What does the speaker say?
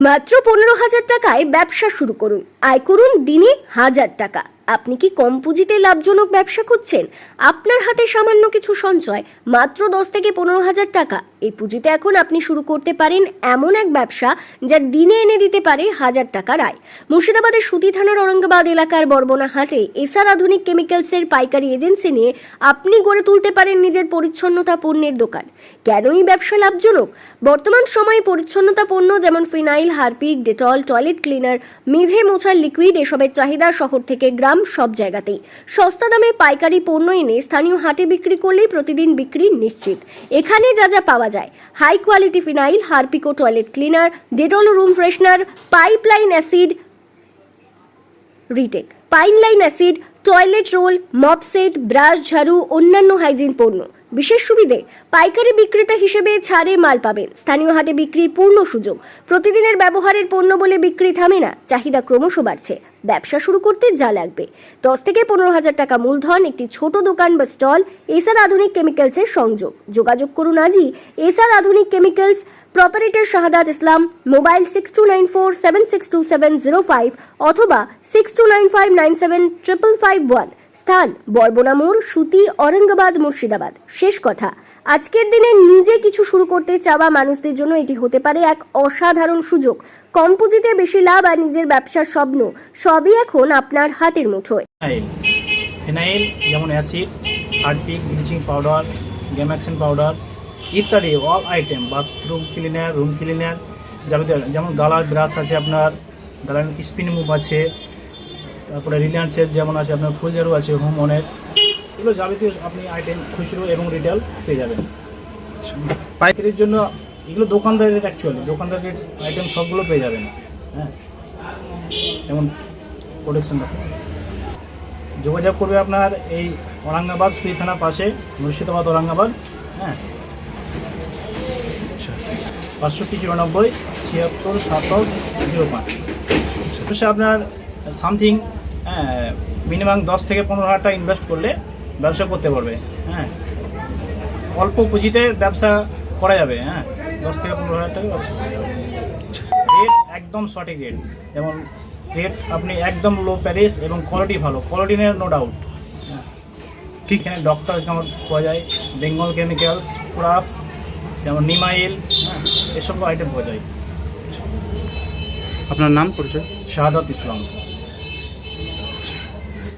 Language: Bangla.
মাত্র 15,000 টাকায় ব্যবসা শুরু করুন, আয় করুন দিনে 1000 টাকা। আপনি কি কম পুঁজিতে লাভজনক ব্যবসা খুঁজছেন? আপনার হাতে সামান্য কিছু সঞ্চয়, মাত্র 10 থেকে 15,000 টাকা। এই পুঁজিতে এখন আপনি শুরু করতে পারেন এমন এক ব্যবসা যা দিনে এনে দিতে পারে 1000 টাকার আয়। মুর্শিদাবাদের সুতি থানার ঔরঙ্গাবাদ এলাকার বরবনা হাটে এসআর আধুনিক কেমিক্যালসের পাইকারি এজেন্সি নিয়ে আপনি গড়ে তুলতে পারেন নিজের পরিচ্ছন্নতা পণ্যের দোকান। কেন এই ব্যবসা লাভজনক? বর্তমান সময়ে পরিচ্ছন্নতা পণ্য যেমন phenyl, Harpic, Dettol, toilet cleaner, মেঝে মোছার লিকুইড এসবের চাহিদা শহর থেকে গ্রাম সব জায়গাতেই। সস্তা দামে পাইকারি পণ্য এনে স্থানীয় হাটে বিক্রি করলেই প্রতিদিন বিক্রি নিশ্চিত। এখানে যা যা পাওয়া যায়: হাই কোয়ালিটি ফিনাইল, হারপিক ও toilet cleaner, Dettol room freshener, pipeline acid রিটেক, pipeline acid, toilet roll, mop set, brush, ঝাড়ু, অন্যান্য হাইজিন পণ্য। বিশেষ সুবিধে: পাইকারি বিক্রেতা হিসেবে ছাড়ে মাল পাবেন, স্থানীয় হাটে বিক্রির পূর্ণ সুযোগ। প্রতিদিনের ব্যবহারের পণ্য বলে বিক্রি থামে না, চাহিদা ক্রমশ বাড়ছে। ব্যবসা শুরু করতে যা লাগবে: 10 থেকে 15,000 টাকা মূলধন, একটি ছোট দোকান বা স্টল, এসআর আধুনিক কেমিক্যালসের সংযোগ। যোগাযোগ করুন আজই এসআর আধুনিক কেমিক্যালস, প্রপারেটর শাহাদাত ইসলাম, মোবাইল 6294762705 অথবা 6295975551। স্থান: বরবনা মোড়, সুতি, ঔরঙ্গাবাদ, মুর্শিদাবাদ। শেষ কথা, আজকের দিনে নিজে কিছু শুরু করতে চাওয়া মানুষদের জন্য এটি হতে পারে এক অসাধারণ সুযোগ। কম পুঁজিতে বেশি লাভ আর নিজের ব্যবসার স্বপ্ন সবই এখন আপনার হাতের মুঠোয়। ফিনাইল যেমন acid, Harpic, bleaching powder, gammexane powder ইত্যাদি all item, bathroom cleaner, room cleaner যাবতীয়, যেমন গালার ব্রাশ আছে, আপনার গালার স্পিন মুভ আছে, তারপরে রিলায়েন্সের যেমন আছে, আপনার ফুল ঝাড়ু আছে, হোম অনেক, এগুলো যাবতীয় আপনি আইটেম খুচরো এবং রিটেল পেয়ে যাবেন। পাইকারির জন্য এগুলো দোকানদারের, অ্যাকচুয়ালি দোকানদারের আইটেম সবগুলো পেয়ে যাবেন। হ্যাঁ, যেমন প্রোডাকশন যোগাযোগ করবে আপনার এই ঔরঙ্গাবাদ সুতি থানার পাশে, মুর্শিদাবাদ ঔরঙ্গাবাদ। হ্যাঁ, 6509 76 27 05। আপনার সামথিং মিনিমাম 10 থেকে 15,000 টাকা ইনভেস্ট করলে ব্যবসা করতে পারবে। হ্যাঁ, অল্প পুঁজিতে ব্যবসা করা যাবে। হ্যাঁ, 10 থেকে 15,000 টাকা ব্যবসা করা যাবে। রেট একদম সঠিক রেট, যেমন রেট আপনি একদম লো প্যারিস এবং কোয়ালিটি ভালো, কোয়ালিটি নিয়ে নো ডাউট। হ্যাঁ, ঠিক, এখানে ডক্টর কেমন পাওয়া যায়, বেঙ্গল কেমিক্যালস, প্লাস যেমন নিমাইল, হ্যাঁ, এসব আইটেম পাওয়া যায়। আপনার নাম পরিচয়? শাহাদাত ইসলাম।